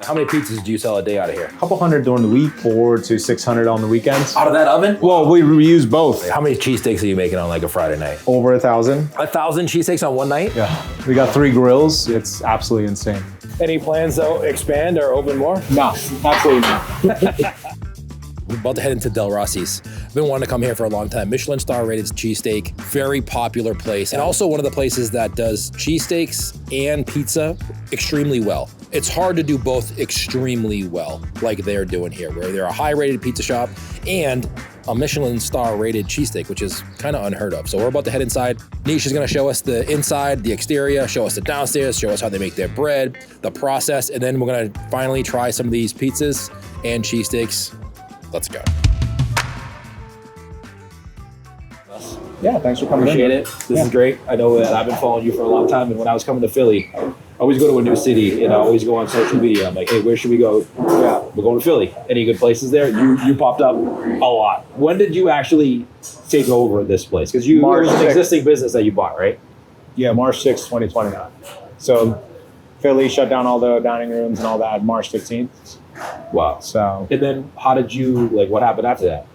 How many pizzas do you sell a day out of here? A couple hundred during the week, 400 to 600 on the weekends. Out of that oven? Well, we reuse both. How many cheesesteaks are you making on like a Friday night? Over 1,000. 1,000 cheesesteaks on one night? Yeah. We got 3 grills. It's absolutely insane. Any plans to expand or open more? No, absolutely not. We're about to head into Del Rossi's. I've been wanting to come here for a long time. Michelin star rated cheesesteak, very popular place. And also one of the places that does cheesesteaks and pizza extremely well. It's hard to do both extremely well, like they're doing here, where they're a high rated pizza shop and a Michelin star rated cheesesteak, which is kind of unheard of. So we're about to head inside. Nish is gonna show us the inside, the exterior, show us the downstairs, show us how they make their bread, the process, and then we're gonna finally try some of these pizzas and cheesesteaks. Let's go. Yeah, thanks for coming. Appreciate it. This is great. I know that I've been following you for a long time, and when I was coming to Philly, I always go to a new city, and I always go on social media. I'm like, hey, where should we go? Yeah, we're going to Philly. Any good places there? You popped up a lot. When did you actually take over this place? Because it was an existing business that you bought, right? Yeah, March 6th, 2029. So Philly shut down all the dining rooms and all that March 15th. Wow. So, and then how did you, what happened after that?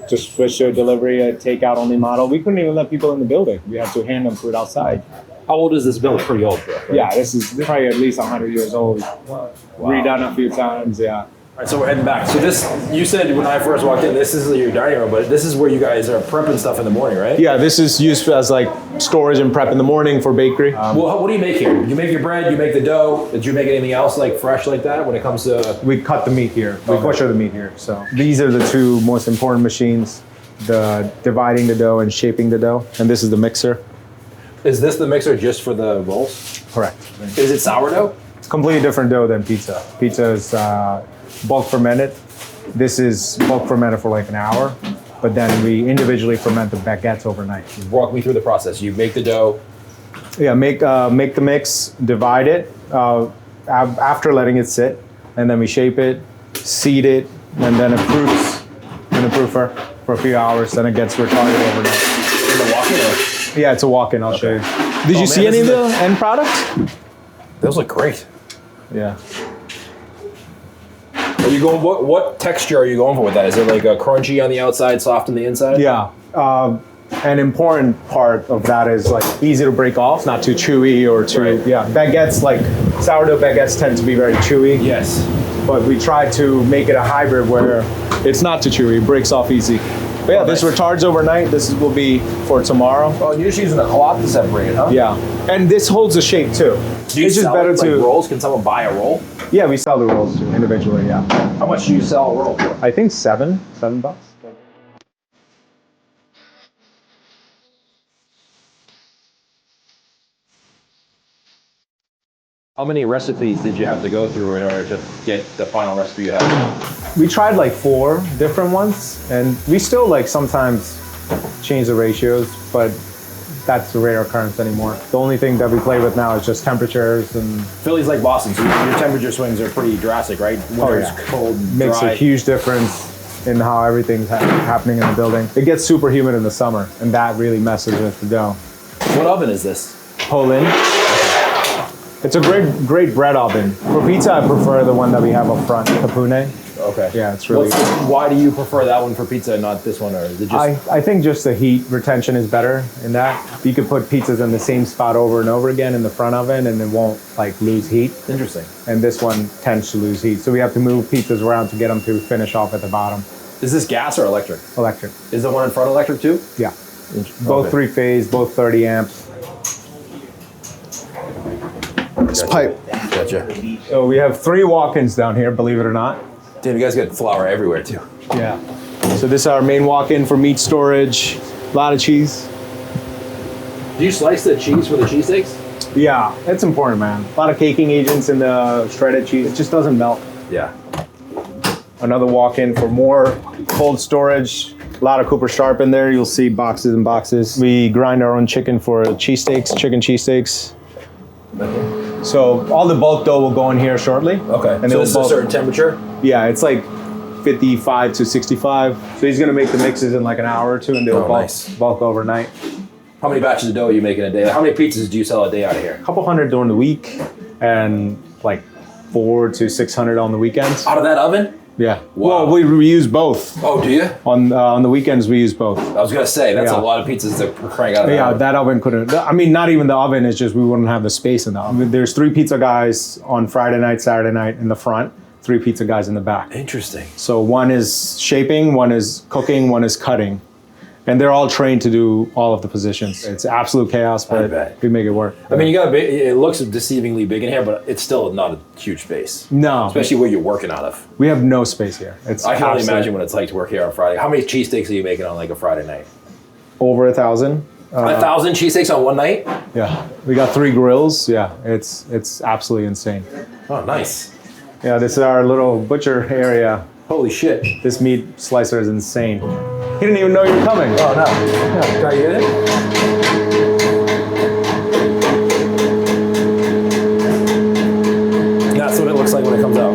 Just switched to a delivery, a takeout only model. We couldn't even let people in the building. We had to hand them food outside. How old is this building? Pretty old, bro. Right? Yeah, this is probably at least 100 years old. Wow. Redone a few times, yeah. All right, so we're heading back. So this, you said when I first walked in, this is your dining room, but this is where you guys are prepping stuff in the morning, right? Yeah, this is used as like storage and prep in the morning for bakery. Well, what do you make here? You make your bread, you make the dough. Did you make anything else like fresh like that when it comes to? We cut the meat here. We butcher the meat here. So these are the 2 most important machines, the dividing the dough and shaping the dough. And this is the mixer. Is this the mixer just for the rolls? Correct. Is it sourdough? It's completely different dough than pizza. Pizza is bulk fermented. This is bulk fermented for like an hour, but then we individually ferment the baguettes overnight. Walk me through the process. You make the dough. Yeah, make the mix, divide it after letting it sit, and then we shape it, seed it, and then it proofs in a proofer for a few hours. Then it gets retarded overnight. In the walk-in? Yeah, it's a walk-in. I'll show you. Did you see any of the end products? Those look great. Yeah. Are you going? What texture are you going for with that? Is it like a crunchy on the outside, soft on the inside? Yeah. An important part of that is like easy to break off, not too chewy or too. Right. Yeah. Baguettes, like sourdough baguettes, tend to be very chewy. Yes. But we try to make it a hybrid where it's not too chewy, it breaks off easy. But yeah, this retards overnight. This will be for tomorrow. Oh, you're just using a cloth to separate it, huh? Yeah. And this holds the shape too. Do you sell better like rolls? Can someone buy a roll? Yeah, we sell the rolls individually, yeah. How much do you sell a roll for? I think $7 bucks. How many recipes did you have to go through in order to get the final recipe you have? We tried like 4 different ones, and we still like sometimes change the ratios, but that's a rare occurrence anymore. The only thing that we play with now is just temperatures and... Philly's like Boston, so your temperature swings are pretty drastic, right? Winter is cold and makes dry. A huge difference in how everything's happening in the building. It gets super humid in the summer, and that really messes with the dough. What oven is this? Poland. It's a great bread oven. For pizza, I prefer the one that we have up front, Capune. Okay. Yeah, it's really... Why do you prefer that one for pizza and not this one, or is it just... I think just the heat retention is better in that. You could put pizzas in the same spot over and over again in the front oven, and it won't like lose heat. Interesting. And this one tends to lose heat, so we have to move pizzas around to get them to finish off at the bottom. Is this gas or electric? Electric. Is the one in front electric too? Yeah. Both 3-phase, both 30 amps. This pipe. Gotcha. So we have 3 walk-ins down here, believe it or not. Damn, you guys get flour everywhere too. Yeah. So this is our main walk-in for meat storage. A lot of cheese. Do you slice the cheese for the cheesesteaks? Yeah, it's important, man. A lot of caking agents in the shredded cheese. It just doesn't melt. Yeah. Another walk-in for more cold storage. A lot of Cooper Sharp in there. You'll see boxes and boxes. We grind our own chicken for cheesesteaks, chicken cheesesteaks. So all the bulk dough will go in here shortly. Okay. And so this is a certain temperature? Yeah, it's like 55 to 65. So he's gonna make the mixes in like an hour or two, and they'll bulk overnight. How many batches of dough are you making a day? How many pizzas do you sell a day out of here? A couple hundred during the week, and like 400 to 600 on the weekends. Out of that oven? Yeah. Wow. Well, we use both. Oh, do you? On the weekends, we use both. I was gonna say that's a lot of pizzas to crank out of that oven. That oven couldn't. I mean, not even the oven. It's just we wouldn't have the space in the oven. There's 3 pizza guys on Friday night, Saturday night in the front. 3 pizza guys in the back. Interesting. So one is shaping, one is cooking, one is cutting. And they're all trained to do all of the positions. It's absolute chaos, but we make it work. I mean, you got it looks deceivingly big in here, but it's still not a huge space. No. Especially where you're working out of. We have no space here. I can only imagine what it's like to work here on Friday. How many cheesesteaks are you making on like a Friday night? Over 1,000. 1,000 cheesesteaks on one night? Yeah. We got 3 grills. Yeah. It's absolutely insane. Oh, nice. Yeah, this is our little butcher area. Holy shit. This meat slicer is insane. He didn't even know you were coming. Oh, no. Yeah, can I get it? That's what it looks like when it comes out.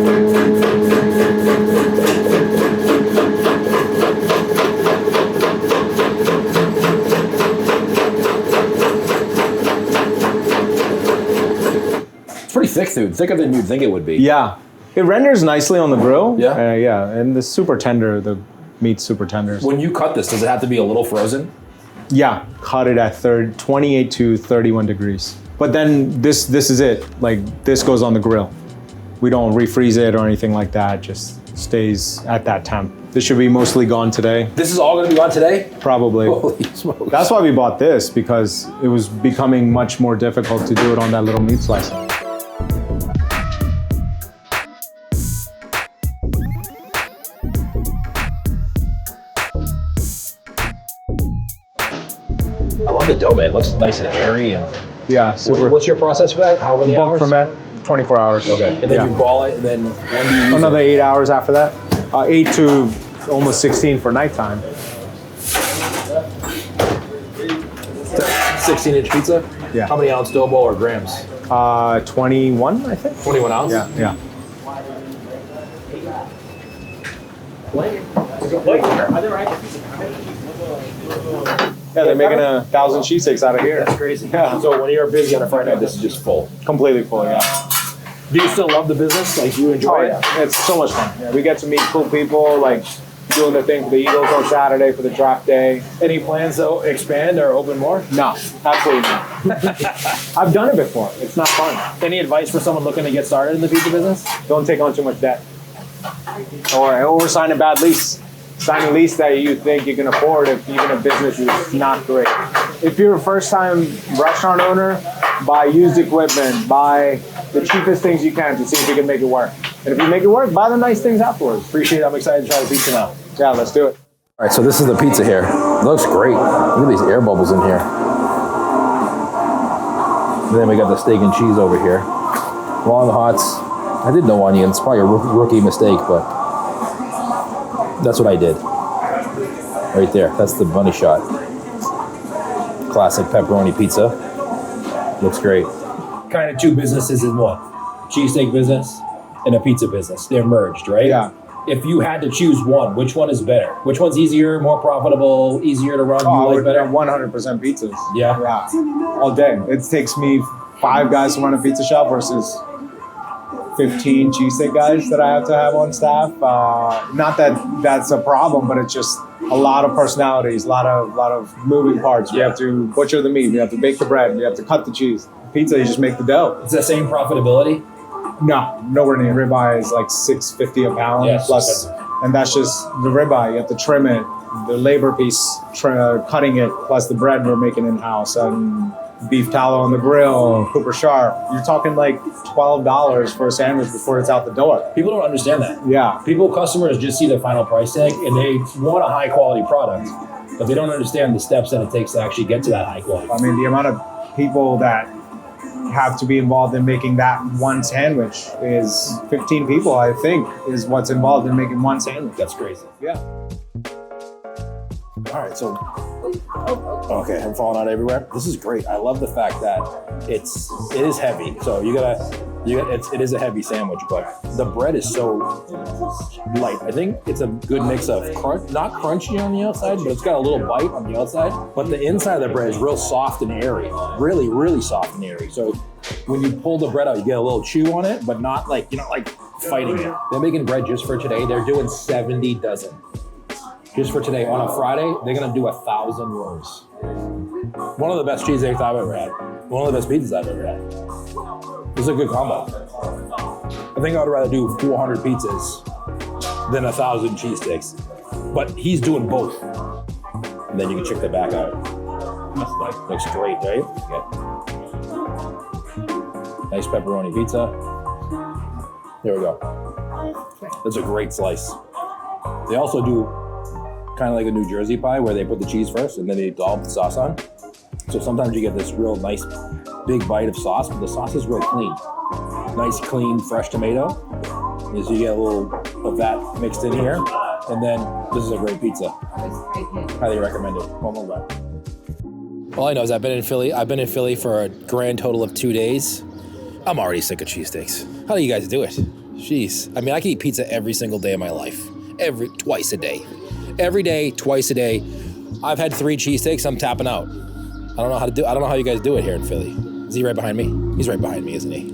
It's pretty thick, dude. Thicker than you'd think it would be. Yeah. It renders nicely on the grill. Yeah? Yeah, and the super tender, the meat's super tender. When you cut this, does it have to be a little frozen? Yeah, cut it at 28 to 31 degrees. But then this is it. Like, this goes on the grill. We don't refreeze it or anything like that. It just stays at that temp. This should be mostly gone today. This is all gonna be gone today? Probably. Holy smokes. That's why we bought this, because it was becoming much more difficult to do it on that little meat slicer. I love the dough, man. It looks nice and airy. And Yeah, super. what's your process for that? How many Bulk hours? ferment, 24 hours. Okay. And then you ball it, and then when do you use Another 8 hours after that. 8 to almost 16 for nighttime. 16-inch pizza? Yeah. How many ounce dough ball or grams? 21, I think. 21 ounce? Yeah. Yeah, they're making 1,000 cheesesteaks out of here. That's crazy. Yeah. So when you're busy on a Friday night, this is just full. Completely full, yeah. Do you still love the business? Like, do you enjoy it? Yeah. It's so much fun. Yeah, we get to meet cool people, like doing the thing for the Eagles on Saturday for the draft day. Any plans to expand or open more? No, absolutely not. I've done it before. It's not fun. Any advice for someone looking to get started in the pizza business? Don't take on too much debt. Or sign a bad lease. Sign a lease that you think you can afford if even a business is not great. If you're a first-time restaurant owner, buy used equipment, buy the cheapest things you can to see if you can make it work. And if you make it work, buy the nice things afterwards. Appreciate it. I'm excited to try the pizza now. Yeah, let's do it. All right, so this is the pizza here. It looks great. Look at these air bubbles in here. And then we got the steak and cheese over here. Long hots. I did no onions. Probably a rookie mistake, but that's what I did. Right there. That's the bunny shot. Classic pepperoni pizza. Looks great. Kind of two businesses in one. Cheesesteak business and a pizza business. They're merged, right? Yeah. If you had to choose one, which one is better? Which one's easier, more profitable, easier to run? I You like would better? 100% pizzas. Yeah. Yeah. All day. It takes me 5 guys to run a pizza shop versus 15 cheesesteak guys that I have to have on staff. Not that that's a problem, but it's just a lot of personalities, a lot of moving parts. We have to butcher the meat, we have to bake the bread, we have to cut the cheese. Pizza, you just make the dough. It's the same profitability? No, nowhere near. Ribeye is like $6.50 a pound plus, and that's just the ribeye. You have to trim it, the labor piece, cutting it, plus the bread we're making in house, and beef tallow on the grill, Cooper Sharp. You're talking like $12 for a sandwich before it's out the door. People don't understand that. Yeah. Customers just see the final price tag and they want a high quality product, but they don't understand the steps that it takes to actually get to that high quality. I mean, the amount of people that have to be involved in making that one sandwich is 15 people, I think, is what's involved in making one sandwich. That's crazy. Yeah. All right, so Okay, I'm falling out everywhere. This is great. I love the fact that it is heavy. So it is a heavy sandwich, but the bread is so light. I think it's a good mix of crunch, not crunchy on the outside, but it's got a little bite on the outside. But the inside of the bread is real soft and airy. Really, really soft and airy. So when you pull the bread out, you get a little chew on it, but not like, you're not like fighting it. They're making bread just for today. They're doing 70 dozen. Just for today, on a Friday, they're gonna do 1,000 rolls. One of the best cheesesteaks I've ever had. One of the best pizzas I've ever had. This is a good combo. I think I would rather do 400 pizzas than 1,000 cheesesteaks. But he's doing both. And then you can check the back out. Looks great, right? Yeah. Nice pepperoni pizza. There we go. That's a great slice. They also do kind of like a New Jersey pie where they put the cheese first and then they dollop the sauce on. So sometimes you get this real nice big bite of sauce, but the sauce is real clean. Nice, clean, fresh tomato. So you get a little of that mixed in here. And then this is a great pizza. Highly recommended. One more bite. All I know is I've been in Philly for a grand total of 2 days. I'm already sick of cheesesteaks. How do you guys do it? Jeez. I mean, I can eat pizza every single day of my life. Twice a day. Every day, twice a day. I've had 3 cheesesteaks, I'm tapping out. I don't know how you guys do it here in Philly. Is he right behind me? He's right behind me, isn't he?